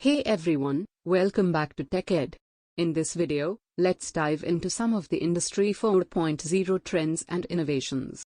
Hey everyone, welcome back to TechEd. In this video, let's dive into some of the Industry 4.0 trends and innovations.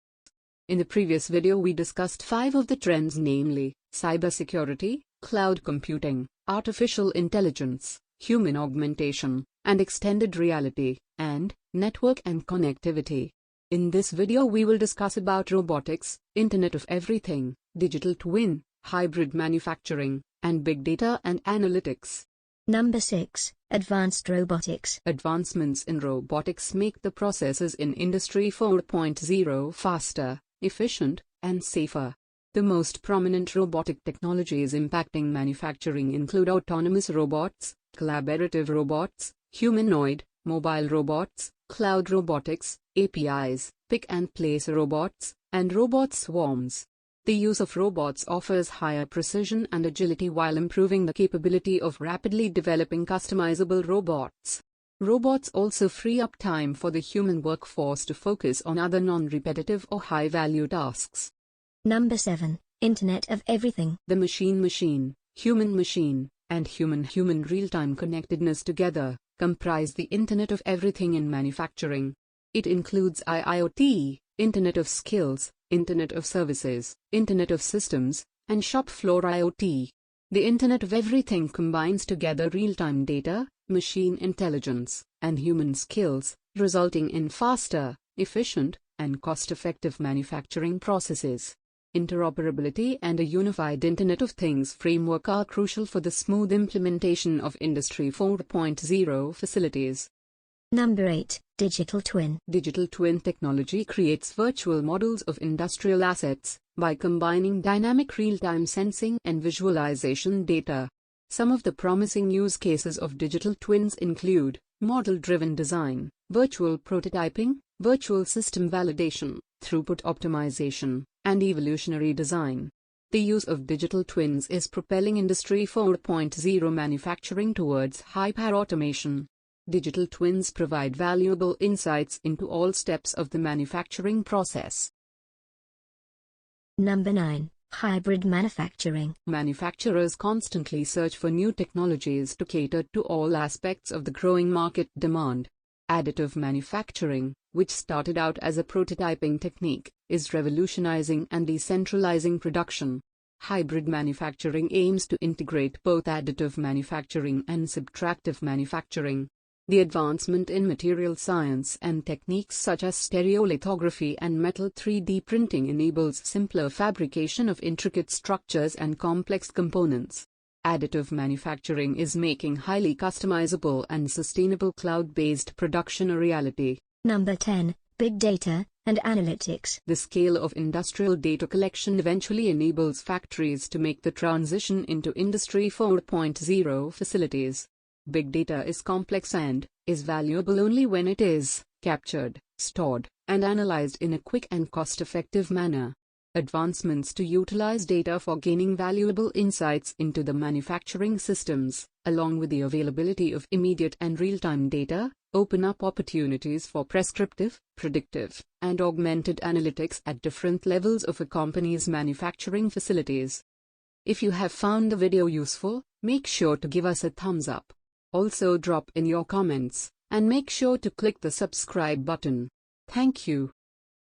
In the previous video we discussed 5 of the trends, namely, cybersecurity, cloud computing, artificial intelligence, human augmentation, and extended reality, and network and connectivity. In this video we will discuss about robotics, Internet of Everything, digital twin, hybrid manufacturing, and big data and analytics. Number 6. Advanced robotics. Advancements in robotics make the processes in Industry 4.0 faster, efficient, and safer. The most prominent robotic technologies impacting manufacturing include autonomous robots, collaborative robots, humanoid, mobile robots, cloud robotics, APIs, pick-and-place robots, and robot swarms. The use of robots offers higher precision and agility while improving the capability of rapidly developing customizable robots. Robots also free up time for the human workforce to focus on other non-repetitive or high-value tasks. Number 7. Internet of Everything. The machine-machine, human-machine, and human-human real-time connectedness together comprise the Internet of Everything in manufacturing. It includes IoT, Internet of Skills, Internet of Services, Internet of Systems, and shop floor IoT. The Internet of Everything combines together real-time data, machine intelligence, and human skills, resulting in faster, efficient, and cost-effective manufacturing processes. Interoperability and a unified Internet of Things framework are crucial for the smooth implementation of Industry 4.0 facilities. Number 8. Digital twin. Digital twin technology creates virtual models of industrial assets by combining dynamic real-time sensing and visualization data. Some of the promising use cases of digital twins include model-driven design, virtual prototyping, virtual system validation, throughput optimization, and evolutionary design. The use of digital twins is propelling Industry 4.0 manufacturing towards hyper-automation. Digital twins provide valuable insights into all steps of the manufacturing process. Number 9. Hybrid manufacturing. Manufacturers constantly search for new technologies to cater to all aspects of the growing market demand. Additive manufacturing, which started out as a prototyping technique, is revolutionizing and decentralizing production. Hybrid manufacturing aims to integrate both additive manufacturing and subtractive manufacturing. The advancement in material science and techniques such as stereolithography and metal 3D printing enables simpler fabrication of intricate structures and complex components. Additive manufacturing is making highly customizable and sustainable cloud-based production a reality. Number 10. Big data and analytics. The scale of industrial data collection eventually enables factories to make the transition into Industry 4.0 facilities. Big data is complex and is valuable only when it is captured, stored, and analyzed in a quick and cost-effective manner. Advancements to utilize data for gaining valuable insights into the manufacturing systems, along with the availability of immediate and real-time data, open up opportunities for prescriptive, predictive, and augmented analytics at different levels of a company's manufacturing facilities. If you have found the video useful, make sure to give us a thumbs up. Also drop in your comments, and make sure to click the subscribe button. Thank you.